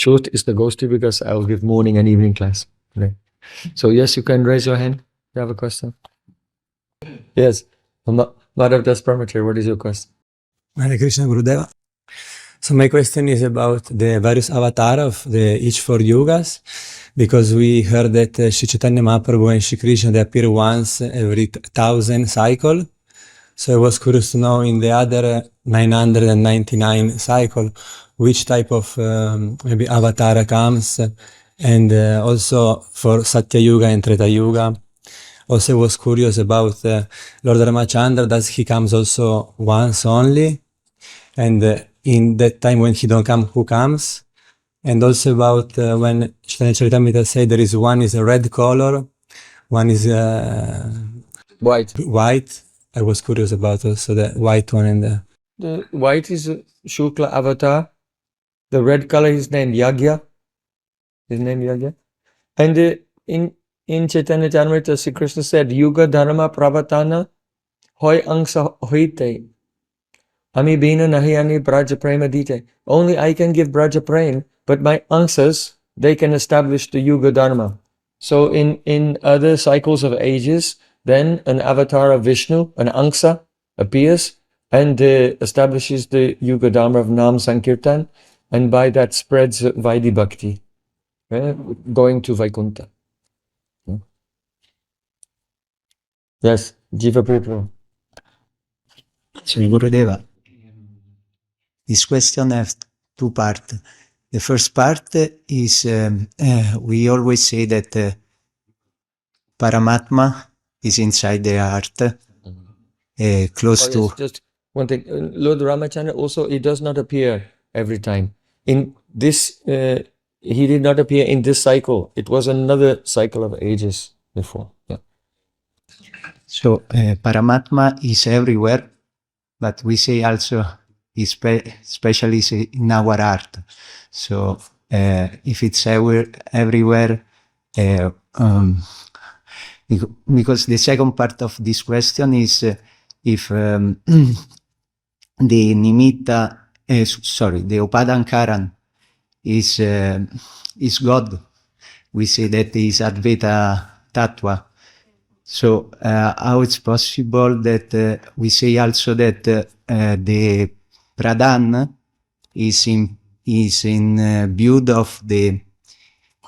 short is the Gosti because I'll give morning and evening class. Okay. So yes, you can raise your hand. You have a question? Yes. Madhav Das Brahmachari, what is your question? Hare Krishna Gurudeva. So my question is about the various avatars of the each four yugas, because we heard that Sri Chaitanya Mahaprabhu and Sri Krishna, they appear once every 1,000 cycle. So I was curious to know in the other 999 cycle, which type of maybe avatar comes, and also for Satya Yuga and Treta Yuga. Also, I was curious about Lord Ramachandra. Does he comes also once only? And in that time when he don't come, who comes? And also about when Chaitanya Charitamrita said there is one is a red color, one is white. I was curious about also the white one and the white is Shukla avatar. The red color is named Yagya. His name Yagya. And in Chaitanya Charitamrita, Sri Krishna said, Yuga Dharma Pravatana Hoy Angsa Hoite. Ami Bina Nahiani Braja Prema Dite. Only I can give Braja Prem, but my angsas, they can establish the Yuga Dharma. So in other cycles of ages, then an avatar of Vishnu, an angsa, appears and establishes the Yuga Dharma of Nam Sankirtan, and by that spreads Vaidhi Bhakti, going to Vaikuntha. Yes, Jiva Prabhu. Sri Gurudeva, this question has two parts. The first part is, we always say that Paramatma is inside the heart, close to... Just one thing, Lord Ramachandra also, he does not appear every time. In this, he did not appear in this cycle. It was another cycle of ages before. Yeah. So, Paramatma is everywhere, but we say also, especially in our heart. So, if it's everywhere, because the second part of this question is if the Nimitta, the Upadankaran is God. We say that is Advaita Tattva. So how it's possible that we say also that the Pradhan is in view of the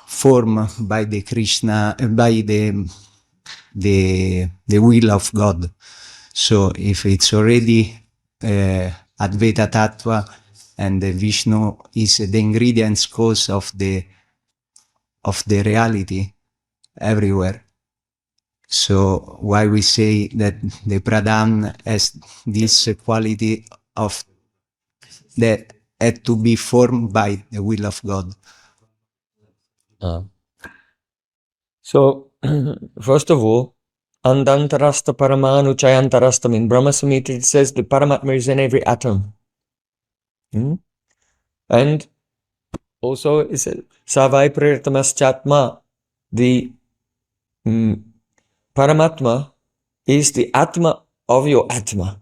form by the Krishna, by the will of God. So if it's already Advaita Tattva and the Vishnu is the ingredients cause of the reality everywhere. So why we say that the Pradhan has this quality of that had to be formed by the will of God. So, first of all, Andantarasta Paramanu Chayantarastam. In Brahma Samhita it says the Paramatma is in every atom. And also it says Savai Prirtamaschatma. The Paramatma is the Atma of your Atma.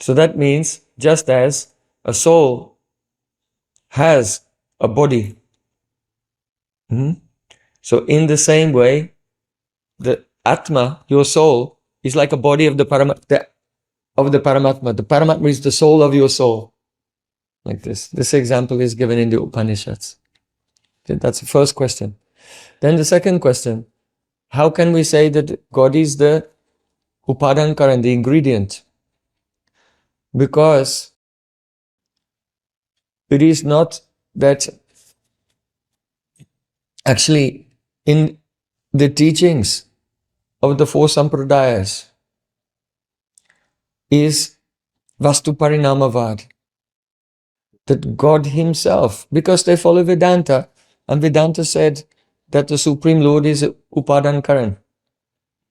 So that means just as a soul has a body, so in the same way, the Atma, your soul, is like a body of the Paramatma. The Paramatma is the soul of your soul. Like this. This example is given in the Upanishads. That's the first question. Then the second question, how can we say that God is the Upadankaran, the ingredient? Because it is not that actually in the teachings of the four sampradayas is Vastu Parinamavad, that God himself, because they follow Vedanta, and Vedanta said that the Supreme Lord is Upadankaran.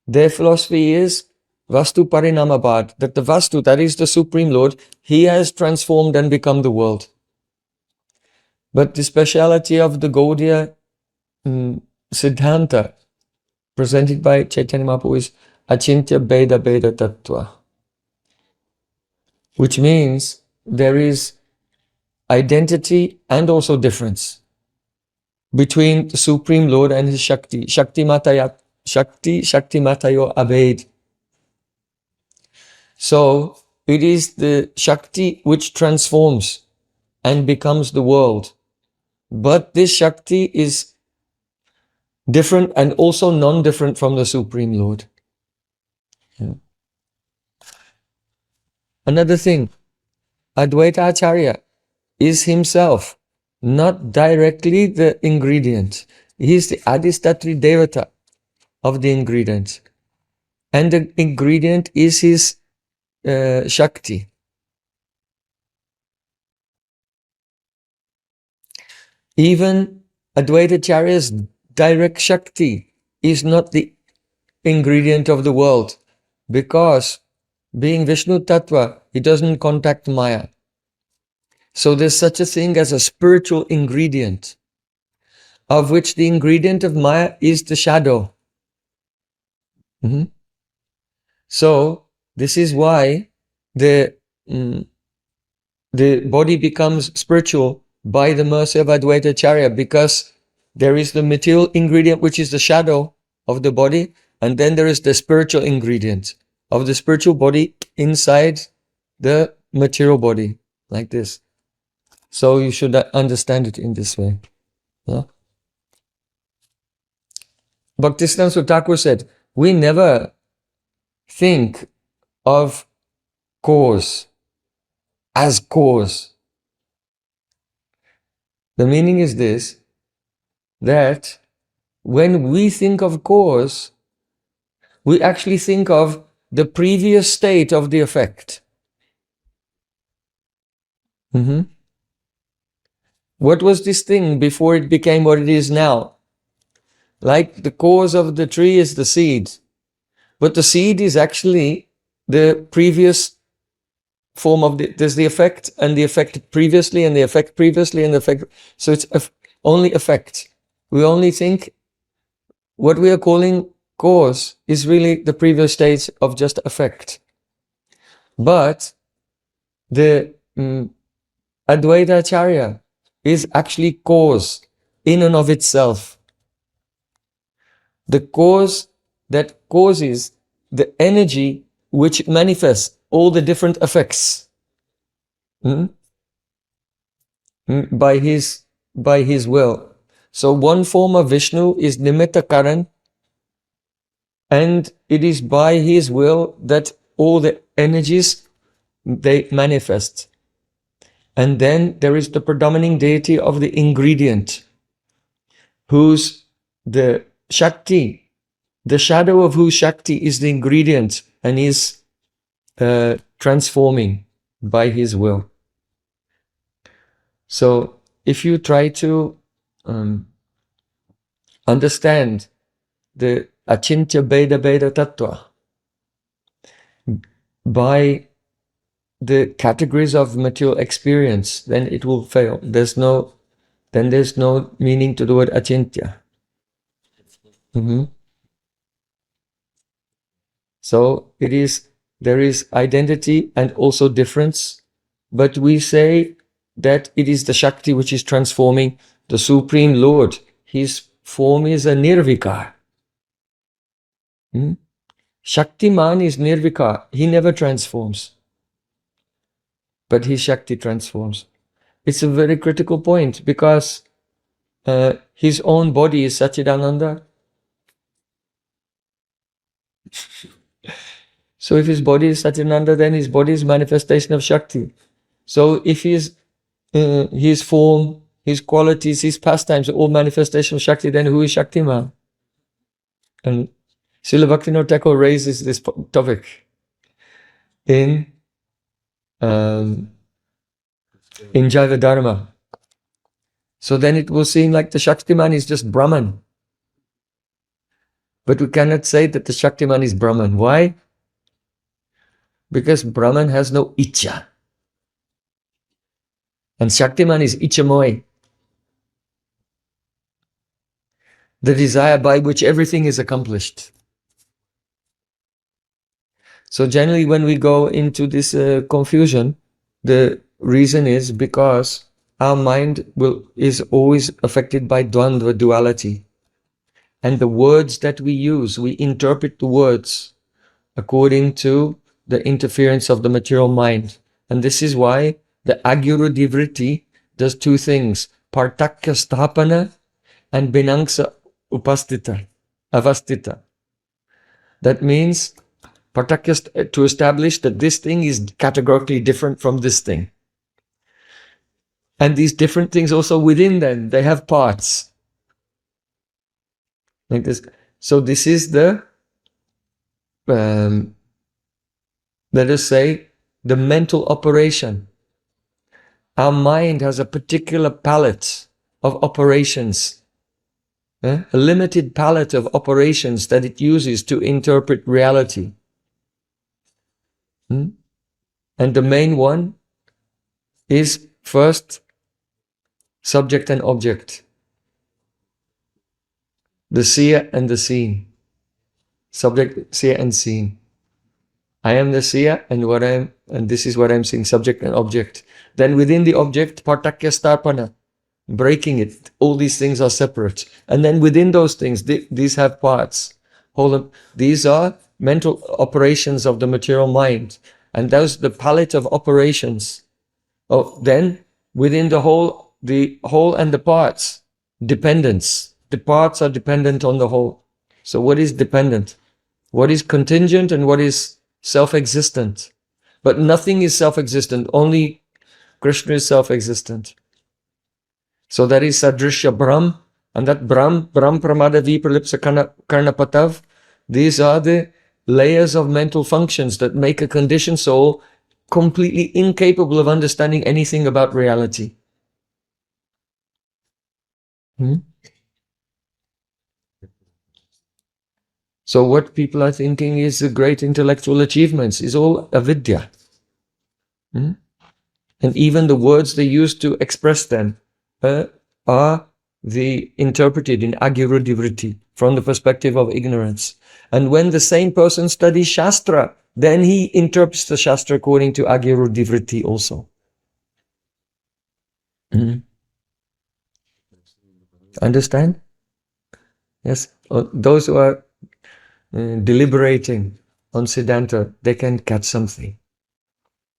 Their philosophy is Vastu Parinamavad, that the Vastu, that is the Supreme Lord, he has transformed and become the world. But the speciality of the Gaudiya Siddhanta presented by Chaitanya Mahaprabhu is Achintya Beda Beda Tattva, which means there is identity and also difference between the Supreme Lord and his Shakti. Shakti Matayo Abhed. So it is the Shakti which transforms and becomes the world. But this Shakti is different and also non-different from the Supreme Lord. Yeah. Another thing, Advaita Acharya is himself not directly the ingredient. He is the Adistatri Devata of the ingredient. And the ingredient is his Shakti. Even Advaita Acharya's direct Shakti is not the ingredient of the world, because being Vishnu Tattva, he doesn't contact Maya. So there's such a thing as a spiritual ingredient, of which the ingredient of Maya is the shadow. So this is why the body becomes spiritual by the mercy of Advaita Acharya, because there is the material ingredient which is the shadow of the body, and then there is the spiritual ingredient of the spiritual body inside the material body, like this. So you should understand it in this way. Yeah? Bhaktisiddhanta Thakur said, we never think of cause as cause. The meaning is this, that when we think of cause, we actually think of the previous state of the effect. What was this thing before it became what it is now? Like the cause of the tree is the seed, but the seed is actually the previous form of there's the effect and the effect previously and the effect previously and the effect. So it's only effect. We only think what we are calling cause is really the previous stage of just effect. But the Advaita Acharya is actually cause in and of itself. The cause that causes the energy which manifests all the different effects by his will. So one form of Vishnu is Nimitta Karan, and it is by his will that all the energies they manifest. And then there is the predominating deity of the ingredient, whose the Shakti, the shadow of whose Shakti is the ingredient and is transforming by his will. So if you try to understand the Achintya Beda Beda Tattva by the categories of material experience, then it will fail. There's no meaning to the word Achintya. So there is identity and also difference, but we say that it is the Shakti which is transforming the Supreme Lord. His form is a Nirvikar. Shaktiman is Nirvikar. He never transforms, but his Shakti transforms. It's a very critical point, because his own body is Satchidananda. So if his body is Satchidananda, then his body is manifestation of Shakti. So if his form, his qualities, his pastimes are all manifestation of Shakti, then who is Shaktiman? And Srila Bhaktivinoda Thakur raises this topic in Jaiva Dharma. So then it will seem like the Shaktiman is just Brahman. But we cannot say that the Shaktiman is Brahman. Why? Because Brahman has no Ichcha. And Shaktiman is Ichamoy, the desire by which everything is accomplished. So generally when we go into this confusion, the reason is because our mind is always affected by dvandva, duality. And the words that we use, we interpret the words according to the interference of the material mind. And this is why the Agyuru Divritti does two things: Partakya Stapana and Binangsa Avastita. That means Partakya, to establish that this thing is categorically different from this thing. And these different things also within them, they have parts. Like this. So this is the, let us say, the mental operation. Our mind has a particular palette of operations, a limited palette of operations that it uses to interpret reality. And the main one is first subject and object, the seer and the seen. Subject, seer and seen. I am the seer, and this is what I'm seeing, subject and object. Then within the object, partakya starpana, breaking it. All these things are separate. And then within those things, these have parts. These are mental operations of the material mind. And those, the palette of operations. Then within the whole and the parts, dependence. The parts are dependent on the whole. So what is dependent? What is contingent and what is self-existent? But nothing is self-existent. Only Krishna is self-existent. So that is Sadrishya Brahm, and that Brahm Pramada Vipralipsa Karnapatav, these are the layers of mental functions that make a conditioned soul completely incapable of understanding anything about reality. So what people are thinking is the great intellectual achievements is all avidya. And even the words they use to express them are interpreted in Agyuru Divritti from the perspective of ignorance. And when the same person studies Shastra, then he interprets the Shastra according to Agyuru Divritti also. Understand? Yes. Those who are deliberating on Siddhanta, they can catch something.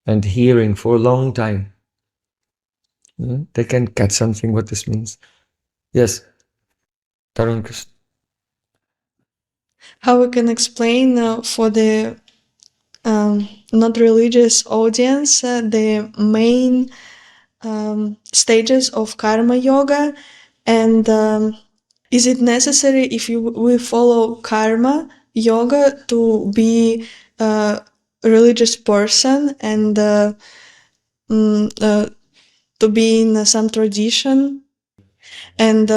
And hearing for a long time, they can catch something what this means. Yes, Tarun Krishna. How we can explain for the not religious audience the main stages of karma yoga, and is it necessary if we follow karma yoga to be a religious person and to be in some tradition? And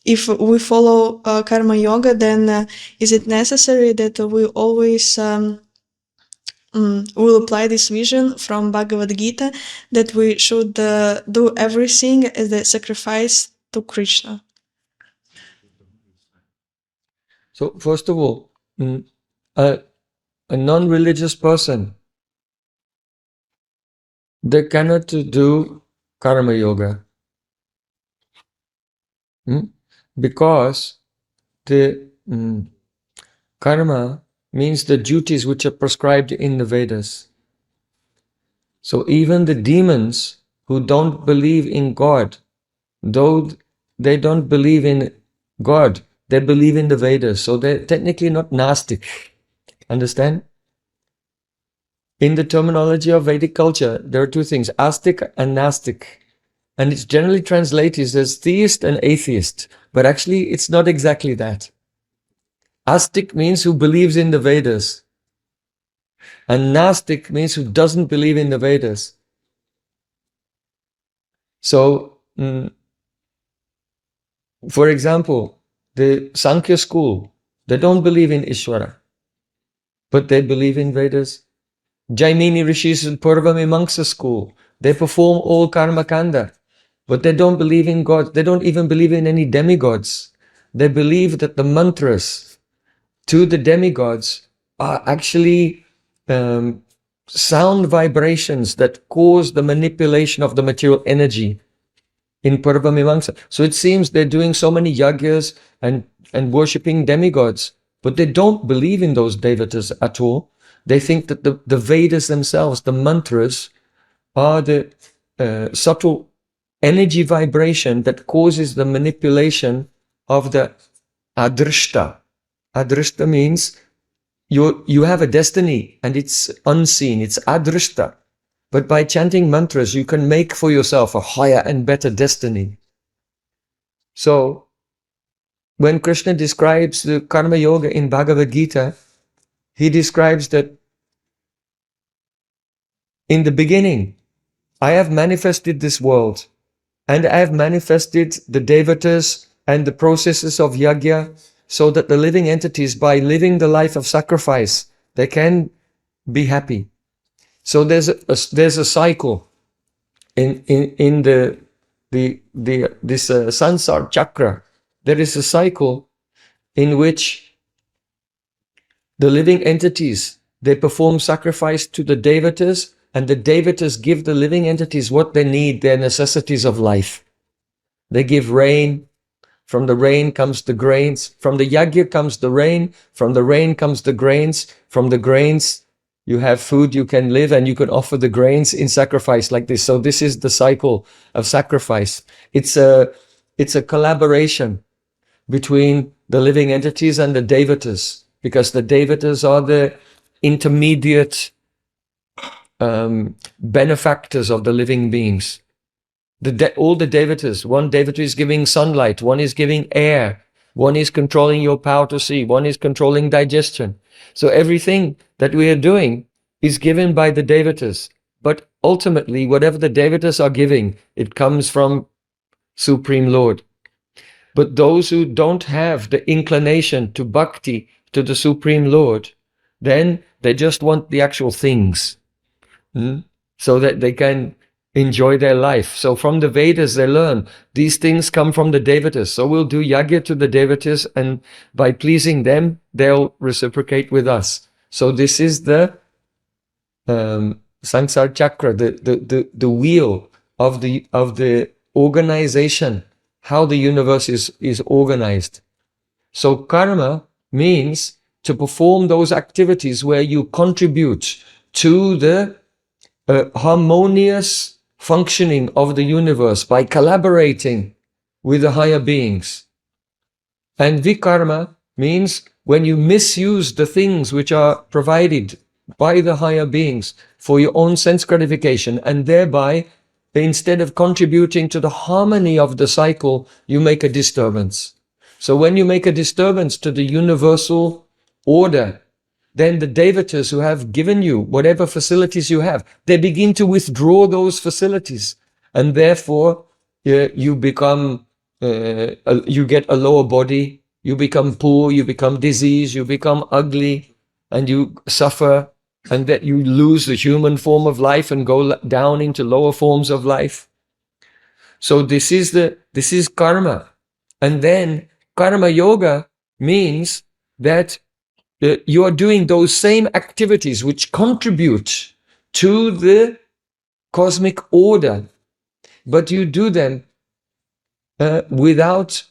if we follow karma yoga, then is it necessary that we always will apply this vision from Bhagavad Gita that we should do everything as a sacrifice to Krishna? So first of all, a non-religious person, they cannot do karma yoga. Because the karma means the duties which are prescribed in the Vedas. So even the demons who don't believe in God, though they don't believe in God, they believe in the Vedas. So they're technically not Nastic. Understand? In the terminology of Vedic culture, there are two things, Astic and Nastic. And it's generally translated as theist and atheist. But actually, it's not exactly that. Astic means who believes in the Vedas. And Nastic means who doesn't believe in the Vedas. So, for example, the Sankhya school, they don't believe in Ishvara, but they believe in Vedas. Jaimini Rishis in Purva Mimamsa school, they perform all karma kanda, but they don't believe in God. They don't even believe in any demigods. They believe that the mantras to the demigods are actually sound vibrations that cause the manipulation of the material energy in Paramamimamsa. So it seems they're doing so many yagyas and worshipping demigods, but they don't believe in those devatas at all. They think that the Vedas themselves, the mantras, are the subtle energy vibration that causes the manipulation of the adrishta. Adrishta means you have a destiny and it's unseen, it's adrishta. But by chanting mantras, you can make for yourself a higher and better destiny. So, when Krishna describes the Karma Yoga in Bhagavad Gita, he describes that in the beginning, I have manifested this world, and I have manifested the devatas and the processes of yajna, so that the living entities, by living the life of sacrifice, they can be happy. So there's a cycle in this sansar chakra. There is a cycle in which the living entities, they perform sacrifice to the devatas, and the devatas give the living entities what they need, their necessities of life. They give rain. From the rain comes the grains. From the yajna comes the rain. From the rain comes the grains. From the grains, you have food, you can live, and you can offer the grains in sacrifice like this. So this is the cycle of sacrifice. It's a collaboration between the living entities and the devatas, because the devatas are the intermediate benefactors of the living beings. All the devatas, one devata is giving sunlight, one is giving air, one is controlling your power to see, one is controlling digestion. So everything that we are doing is given by the devatas. But ultimately, whatever the devatas are giving, it comes from Supreme Lord. But those who don't have the inclination to bhakti, to the Supreme Lord, then they just want the actual things, so that they can enjoy their life. So from the Vedas, they learn these things come from the devatas. So we'll do yajna to the devatas, and by pleasing them, they'll reciprocate with us. So this is the sansar chakra, the wheel of the organization, how the universe is organized. So karma means to perform those activities where you contribute to the harmonious functioning of the universe by collaborating with the higher beings. And vikarma means when you misuse the things which are provided by the higher beings for your own sense gratification, and thereby, instead of contributing to the harmony of the cycle, you make a disturbance. So when you make a disturbance to the universal order, then the devatas who have given you whatever facilities you have, they begin to withdraw those facilities. And therefore, you become, you get a lower body, you become poor, you become diseased, you become ugly, and you suffer, and that you lose the human form of life and go down into lower forms of life. So this is karma. And then karma yoga means that you are doing those same activities which contribute to the cosmic order, but you do them without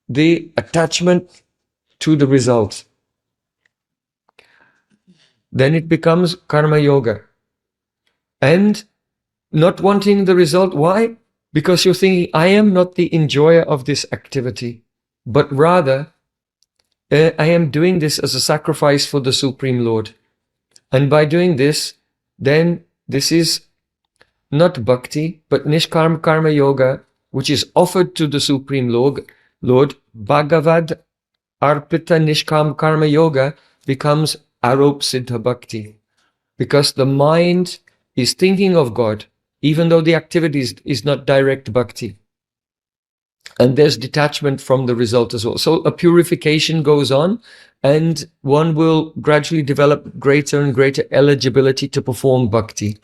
the attachment to the result. Then it becomes karma yoga. And not wanting the result. Why? Because you're thinking, I am not the enjoyer of this activity, but rather I am doing this as a sacrifice for the Supreme Lord. And by doing this, then this is not bhakti, but nishkarma karma yoga, which is offered to the Supreme Lord. Bhagavad arpita nishkam karma yoga becomes arop siddha bhakti. Because the mind is thinking of God, even though the activity is not direct bhakti. And there's detachment from the result as well. So a purification goes on, and one will gradually develop greater and greater eligibility to perform bhakti.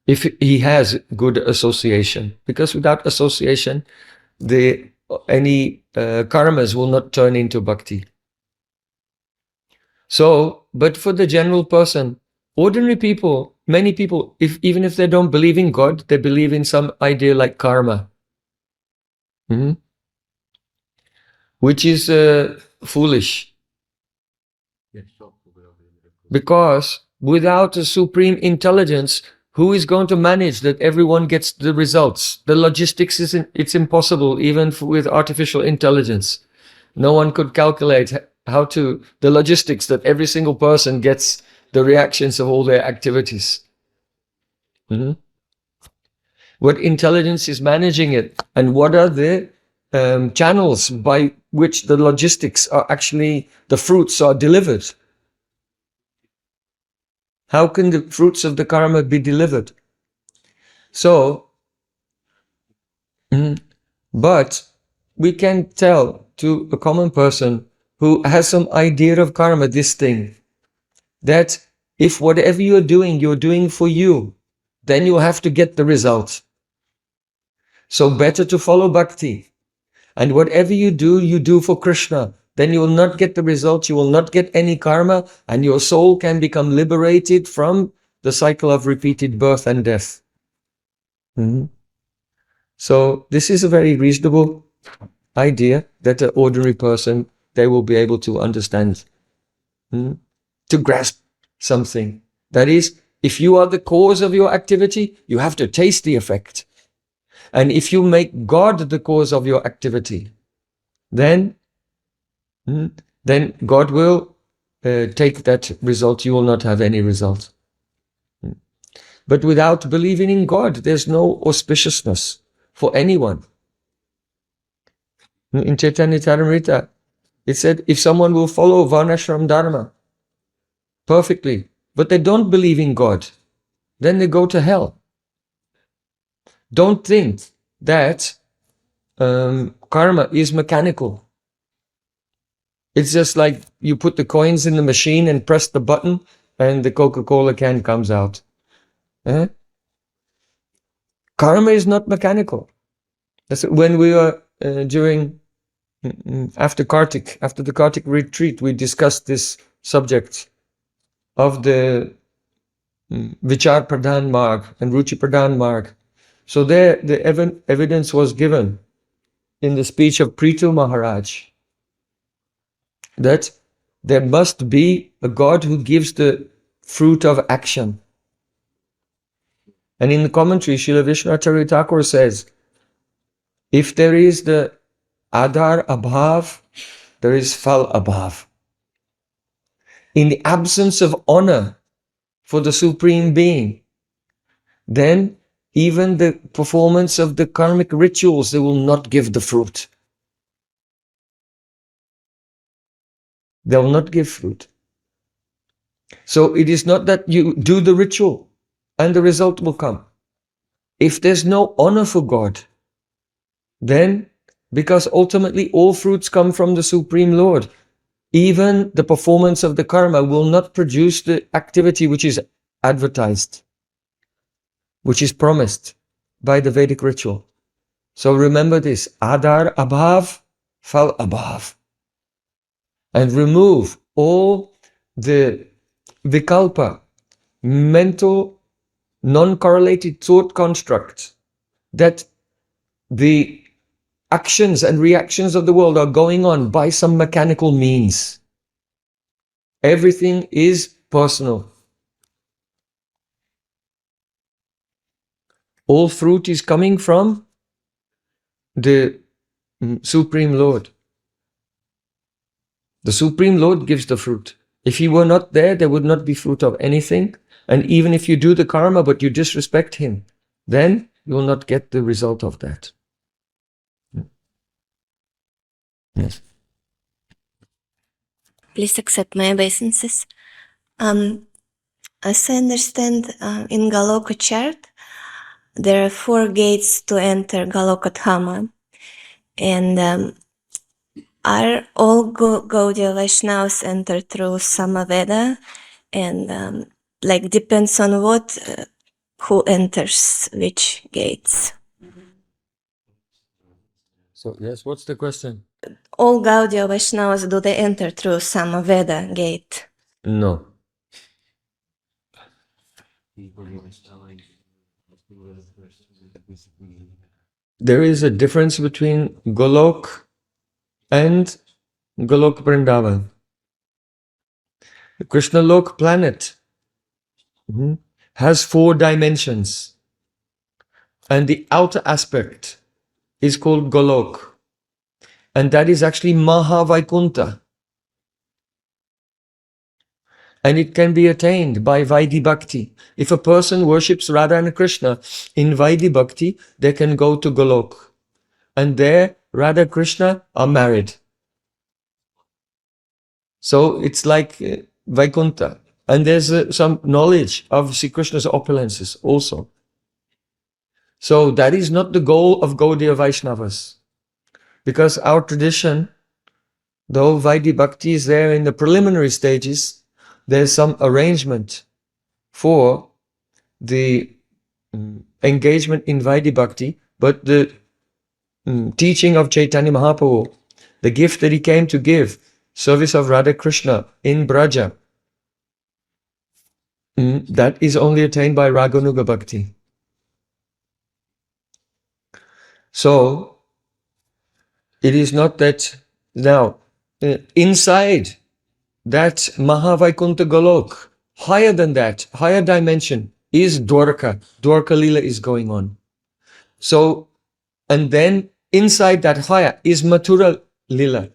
If he has good association. Because without association, any karmas will not turn into bhakti. So, but for the general person, ordinary people, many people, even if they don't believe in God, they believe in some idea like karma, which is foolish. Because without a supreme intelligence, who is going to manage that everyone gets the results? The logistics it's impossible, even with artificial intelligence. No one could calculate the logistics that every single person gets the reactions of all their activities. What intelligence is managing it, and what are the channels by which the logistics are actually, the fruits are delivered? How can the fruits of the karma be delivered? So, but we can tell to a common person who has some idea of karma, this thing, that if whatever you're doing for you, then you have to get the result. So better to follow bhakti. And whatever you do for Krishna. Then you will not get the result, you will not get any karma, and your soul can become liberated from the cycle of repeated birth and death. So this is a very reasonable idea that an ordinary person, they will be able to understand, to grasp something. That is, if you are the cause of your activity, you have to taste the effect. And if you make God the cause of your activity, then God will take that result. You will not have any result. But without believing in God, there's no auspiciousness for anyone. In Chaitanya Charitamrita, it said, if someone will follow Varnashram Dharma perfectly, but they don't believe in God, then they go to hell. Don't think that karma is mechanical. It's just like you put the coins in the machine and press the button and the Coca-Cola can comes out. Karma is not mechanical. That's when we were after the Kartik retreat, we discussed this subject of the Vichar Pradhan Marg and Ruchi Pradhan Marg. So there the evidence was given in the speech of Prithu Maharaj that there must be a God who gives the fruit of action. And in the commentary, Srila Vishnacharya Thakur says, if there is the Adhar Abhav, there is Phal Abhav. In the absence of honor for the Supreme Being, then even the performance of the karmic rituals, they will not give the fruit. They will not give fruit. So it is not that you do the ritual and the result will come. If there's no honor for God, then, because ultimately all fruits come from the Supreme Lord, even the performance of the karma will not produce the activity which is advertised, which is promised by the Vedic ritual. So remember this, Adhar Abhav, Phal Abhav. And remove all the vikalpa, mental, non-correlated thought constructs that the actions and reactions of the world are going on by some mechanical means. Everything is personal. All fruit is coming from the Supreme Lord. The Supreme Lord gives the fruit. If he were not there, there would not be fruit of anything. And even if you do the karma, but you disrespect him, then you will not get the result of that. Yes. Please accept my obeisances. As I understand, in Galoka chart, there are 4 gates to enter Galoka Dhama. And are all Gaudiya Vaishnavas enter through Samaveda? And depends on what, who enters which gates? So, yes, what's the question? All Gaudiya Vaishnavas, do they enter through Samaveda gate? No. There is a difference between Golok and Golok Vrindavan. The Krishna Lok planet has 4 dimensions, and the outer aspect is called Golok, and that is actually Mahavaikuntha, and it can be attained by Vaidhi Bhakti. If a person worships Radha and Krishna in Vaidhi Bhakti, they can go to Golok, and there Radha and Krishna are married. So it's like Vaikuntha. And there's some knowledge of Sri Krishna's opulences also. So that is not the goal of Gaudiya Vaishnavas. Because our tradition, though Vaidhi Bhakti is there in the preliminary stages, there's some arrangement for the engagement in Vaidhi Bhakti, but the teaching of Chaitanya Mahaprabhu, the gift that he came to give, service of Radha Krishna in Braja, that is only attained by Raganuga Bhakti. So, it is not that now, inside that Mahavaikuntha Golok, higher than that, higher dimension, is Dwarka. Dwarka Lila is going on. So, and then inside that higher is Mathura Lila.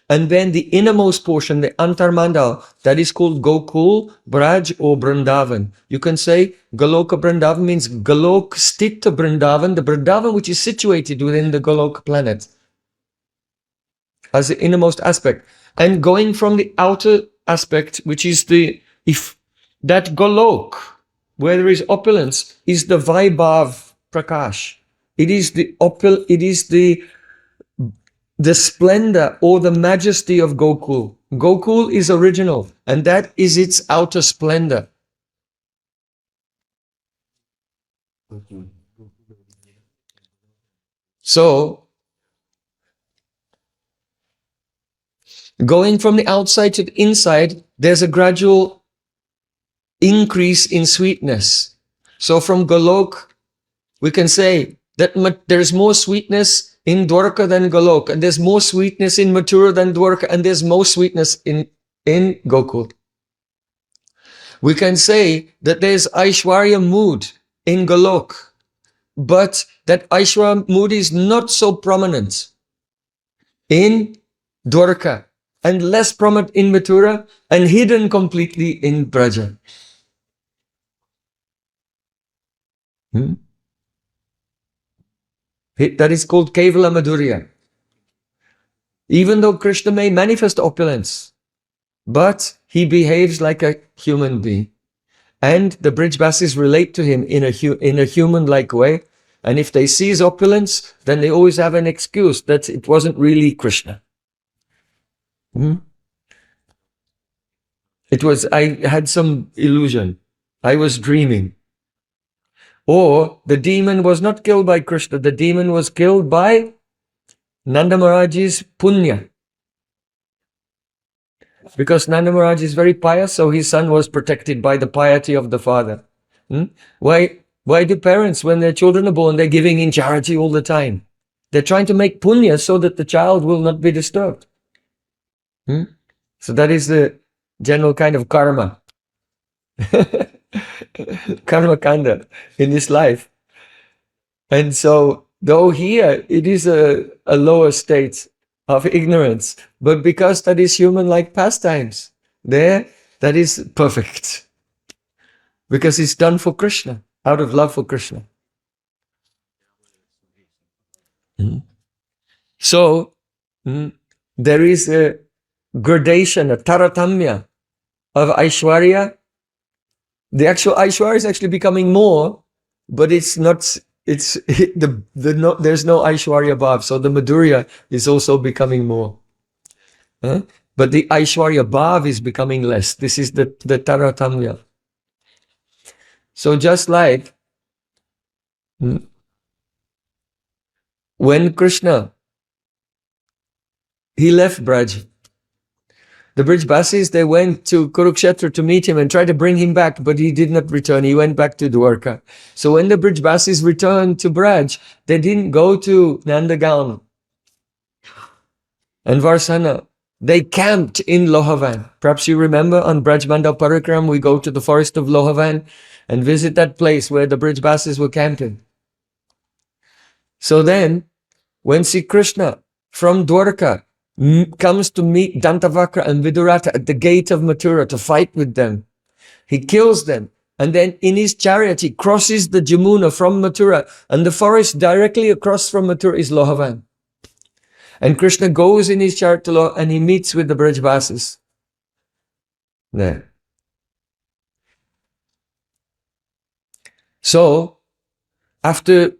And then the innermost portion, the Antarmandal, that is called Gokul, Braj or Vrindavan. You can say Goloka Vrindavan means Golok Stita Vrindavan, the Vrindavan which is situated within the Golok planet as the innermost aspect. And going from the outer aspect, which is if that Golok, where there is opulence, is the Vaibhav Prakash. It is the splendor or the majesty of Gokul. Gokul is original, and that is its outer splendor. So, going from the outside to the inside, there's a gradual increase in sweetness. So from Golok, we can say that there's more sweetness in Dwarka than Golok, and there's more sweetness in Mathura than Dwarka, and there's more sweetness in Gokul. We can say that there's Aishwarya mood in Golok, but that Aishwarya mood is not so prominent in Dwarka, and less prominent in Mathura, and hidden completely in Braja. That is called Kevala Madhurya. Even though Krishna may manifest opulence, but he behaves like a human being. And the Brijbasis relate to him in a human-like way. And if they see his opulence, then they always have an excuse that it wasn't really Krishna. I had some illusion. I was dreaming. Or the demon was not killed by Krishna. The demon was killed by Nanda Maharaj's punya. Because Nanda Maharaj is very pious, so his son was protected by the piety of the father. Why do parents, when their children are born, they're giving in charity all the time? They're trying to make punya so that the child will not be disturbed. So that is the general kind of karma. Karma kanda in this life. And so, though here it is a lower state of ignorance, but because that is human-like pastimes, there that is perfect. Because it's done for Krishna, out of love for Krishna. So, there is a gradation, a taratamya of Aishwarya. The actual Aishwarya is actually becoming more, but it's not, there's no Aishwarya Bhav, so the Madhurya is also becoming more. But the Aishwarya Bhav is becoming less. This is the Taratamya. So just like when Krishna, he left Braj, The Brijbasis, they went to Kurukshetra to meet him and tried to bring him back, but he did not return. He went back to Dwarka. So when the Brijbasis returned to Braj, they didn't go to Nandagaon and Varsana. They camped in Lohavan. Perhaps you remember on Braj Mandal Parikram, we go to the forest of Lohavan and visit that place where the Brijbasis were camping. So then, when Sri Krishna from Dwarka comes to meet Dantavakra and Vidurata at the gate of Mathura to fight with them, he kills them. And then in his chariot, he crosses the Jamuna from Mathura, and the forest directly across from Mathura is Lohavan. And Krishna goes in his chariot to Lohavan and he meets with the Brajbasis there. So, after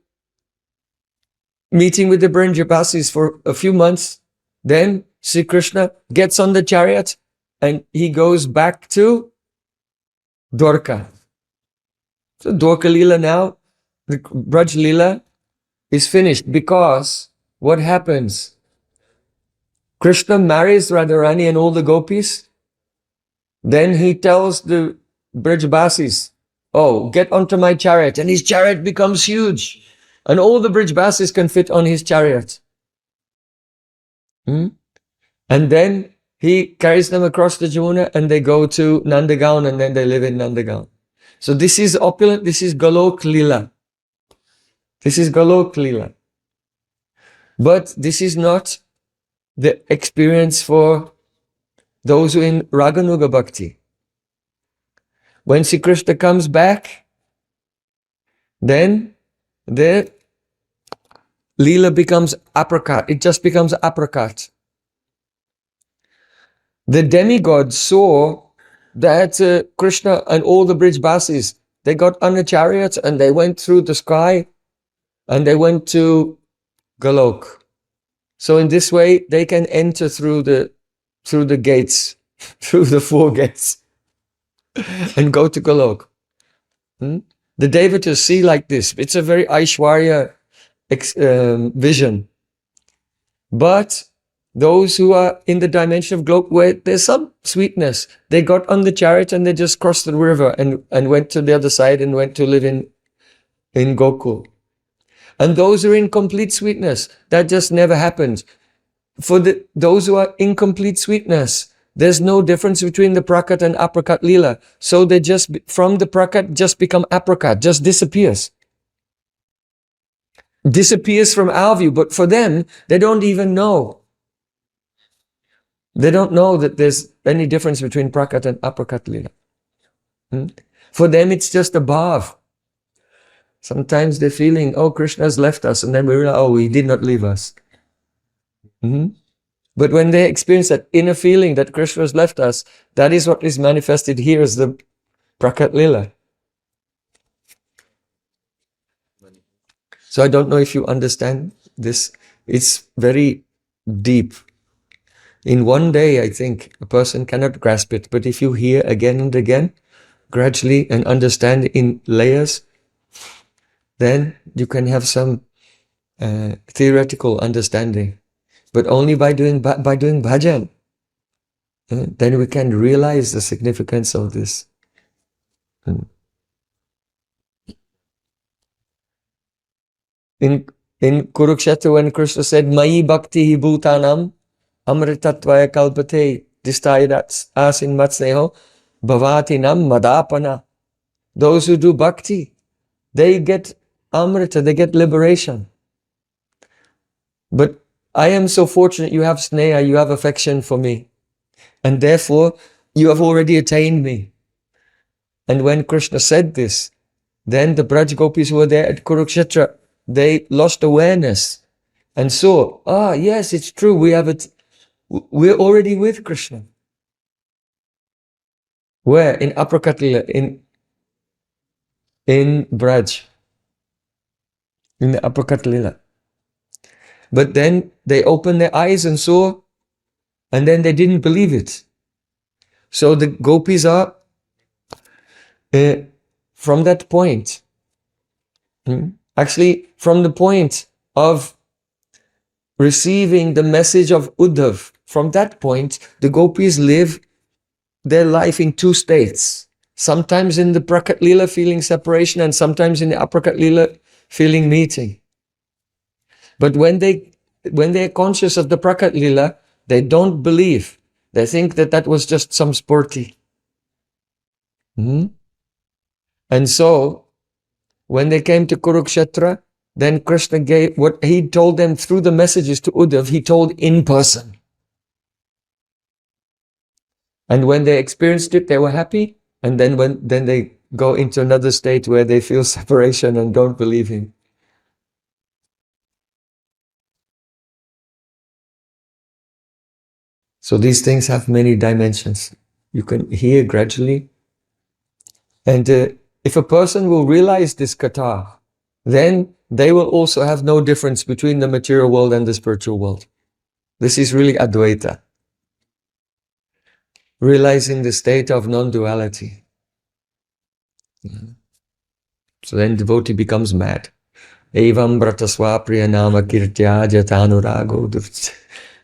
meeting with the Brajbasis for a few months, then Sri Krishna gets on the chariot and he goes back to Dwarka. So Dwarka Leela now, the Braj Leela is finished because what happens? Krishna marries Radharani and all the gopis. Then he tells the Brajbasis, oh, get onto my chariot. And his chariot becomes huge. And all the Brajbasis can fit on his chariot. And then he carries them across the Jamuna and they go to Nandagaon and then they live in Nandagaon. So this is opulent, this is Golok Leela. This is Golok Leela. But this is not the experience for those who are in Raganuga Bhakti. When Sri Krishna comes back, then the Leela becomes apricot. It just becomes apricot. The demigods saw that Krishna and all the Brijbasis, they got on a chariot and they went through the sky and they went to Golok. So in this way, they can enter through the gates, through the 4 gates and go to Golok. The Devatas see like this. It's a very Aishwarya vision. But those who are in the dimension of Golok where there's some sweetness, they got on the chariot and they just crossed the river and went to the other side and went to live in Gokul. And those who are in complete sweetness, that just never happens. For those who are in complete sweetness, there's no difference between the prakat and aprakat lila. So they just, from the prakat, just become aprakat, just disappears. Disappears from our view, but for them, they don't even know. They don't know that there's any difference between prakat and aprakat lila. For them, it's just a bhav. Sometimes they're feeling, oh, Krishna has left us, and then we realize, oh, he did not leave us. But when they experience that inner feeling that Krishna has left us, that is what is manifested here as the prakat lila. So I don't know if you understand this. It's very deep. In one day, I think, a person cannot grasp it. But if you hear again and again, gradually, and understand in layers, then you can have some theoretical understanding. But only by doing bhajan, then we can realize the significance of this. In Kurukshetra, when Krishna said, Mayi bhakti hi bhutanam amritatvaya kalpate distayat asin matsneho bhavatinam madapana. Those who do bhakti, they get amrita, they get liberation. But I am so fortunate you have sneha, you have affection for me. And therefore, you have already attained me. And when Krishna said this, then the Braj Gopis who were there at Kurukshetra, they lost awareness and saw, yes, it's true, we have it. We're already with Krishna. Where? In Aprakatila, in Braj. In the Aprakatila. But then they opened their eyes and saw, and then they didn't believe it. So the gopis are, from that point, actually from the point of receiving the message of Uddhav. From that point, the gopis live their life in two states. Sometimes in the Prakat Lila feeling separation, and sometimes in the Aprakat Lila feeling meeting. But when they're conscious of the Prakat Lila, they don't believe. They think that that was just some sporty. And so, when they came to Kurukshetra, then Krishna gave what he told them through the messages to Uddhav, he told in person. And when they experienced it, they were happy. And then then they go into another state where they feel separation and don't believe him. So these things have many dimensions. You can hear gradually. And if a person will realize this katha, then they will also have no difference between the material world and the spiritual world. This is really Advaita. Realizing the state of non-duality. So then devotee becomes mad. Evam brataswa priyanama kirtya jatanurago durts.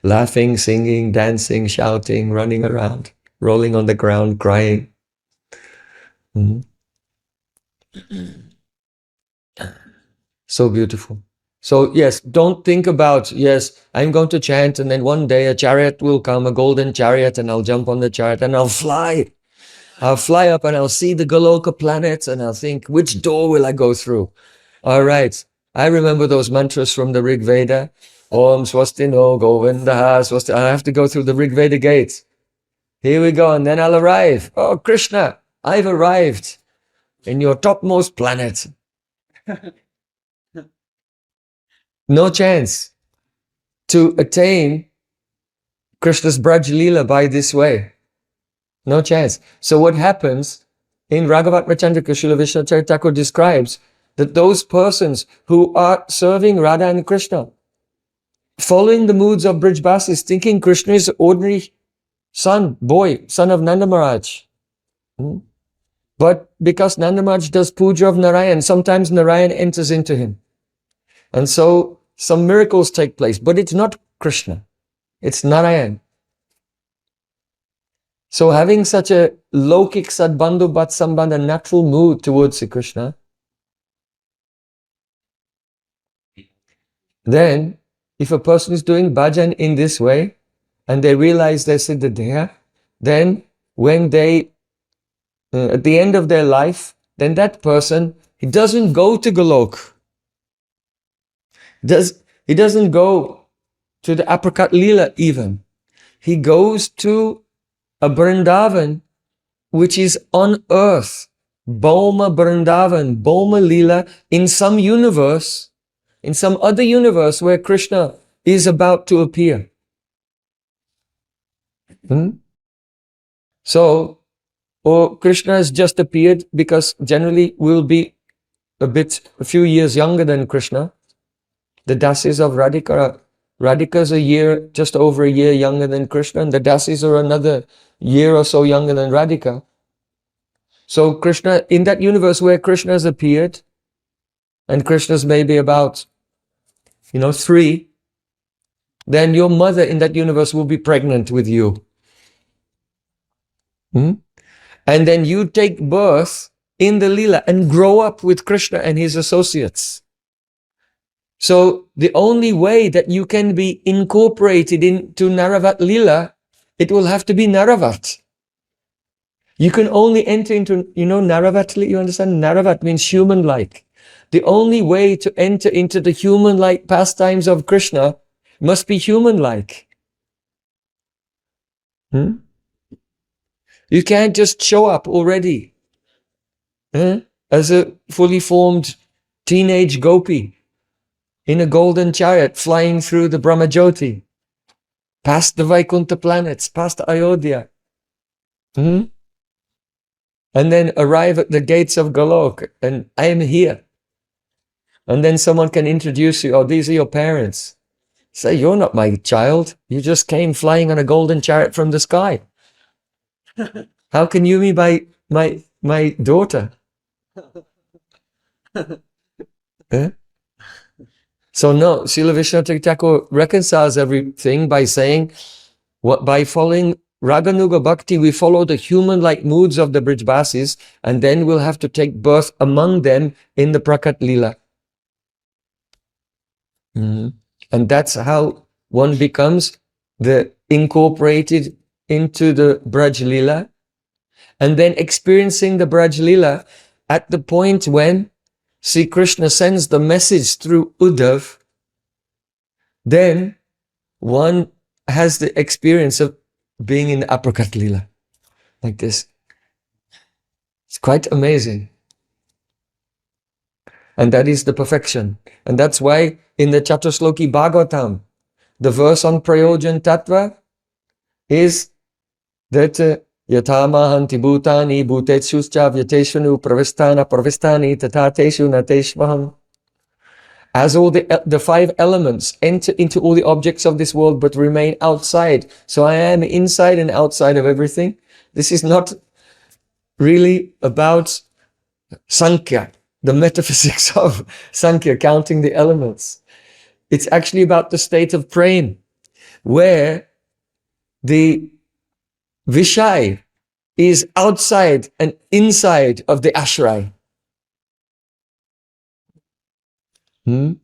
Laughing, singing, dancing, shouting, running around, rolling on the ground, crying. So beautiful. So yes, don't think about, yes, I'm going to chant and then one day a chariot will come, a golden chariot, and I'll jump on the chariot and I'll fly. I'll fly up and I'll see the Goloka planets and I'll think, which door will I go through? All right. I remember those mantras from the Rig Veda. Om Swastino Govindaha Swasti. I have to go through the Rig Veda gates. Here we go, and then I'll arrive. Oh, Krishna, I've arrived in your topmost planet. No chance to attain Krishna's Braj Leela by this way. No chance. So what happens in Raghavatma Chandrika, Srila Vishnacharya Thakur describes that those persons who are serving Radha and Krishna, following the moods of Brij Basis, thinking Krishna is ordinary son of Nanda Maharaj. But because Nanda Maharaj does puja of Narayan, sometimes Narayan enters into him. And so some miracles take place, but it's not Krishna, it's Narayan. So having such a lokik sadbandhu bhat sambandha, natural mood towards Sri Krishna, then if a person is doing bhajan in this way, and they realize their siddhadeha, then when they, at the end of their life, then that person, he doesn't go to Golok. He doesn't go to the Aprakat Leela even. He goes to a Vrindavan which is on earth. Bhauma Vrindavan, Bhauma Leela, in some universe, in some other universe where Krishna is about to appear. So, or Krishna has just appeared, because generally we'll be a few years younger than Krishna. The dasis of Radhika, Radhika's just over a year younger than Krishna, and the dasis are another year or so younger than Radhika. So Krishna, in that universe where Krishna has appeared, and Krishna's maybe about, 3, then your mother in that universe will be pregnant with you. And then you take birth in the Leela and grow up with Krishna and his associates. So the only way that you can be incorporated into Naravat Leela, it will have to be Naravat. You can only enter into, Naravat, you understand? Naravat means human-like. The only way to enter into the human-like pastimes of Krishna must be human-like. You can't just show up already as a fully formed teenage gopi in a golden chariot flying through the Brahmajyoti, past the Vaikuntha planets, past Ayodhya. And then arrive at the gates of Golok, and I am here. And then someone can introduce you, oh, these are your parents. Say, you're not my child. You just came flying on a golden chariot from the sky. How can you be my daughter? So no, Srila Vishwanath Thakur reconciles everything by saying, by following Raganuga Bhakti, we follow the human-like moods of the Brijbasis, and then we'll have to take birth among them in the Prakat Lila. And that's how one becomes incorporated into the Braj Lila, and then experiencing the Braj Lila at the point when Sri Krishna sends the message through Uddhav, then one has the experience of being in the Aprakat Lila, like this. It's quite amazing. And that is the perfection. And that's why in the Chatusloki Bhagavatam, the verse on Prayojan Tattva is that Yatamahanti Bhutani Bhutetshuschа Vyateshvanu Pravistana Pravistani Tatateshu Nateshvaham. As all the five elements enter into all the objects of this world but remain outside. So I am inside and outside of everything. This is not really about Sankhya, the metaphysics of Sankhya, counting the elements. It's actually about the state of Prem, where the Vishai is outside and inside of the Ashray.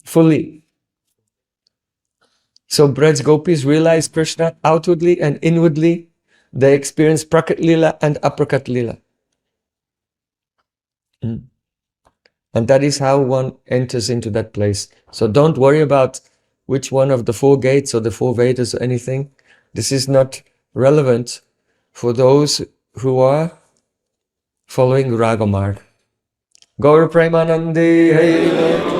Fully. So Braj Gopis realize Krishna outwardly and inwardly. They experience Prakat Lila and Aprakat Lila. And that is how one enters into that place. So don't worry about which one of the four gates or the four Vedas or anything. This is not relevant for those who are following Raga Marg. Gaura Premanande.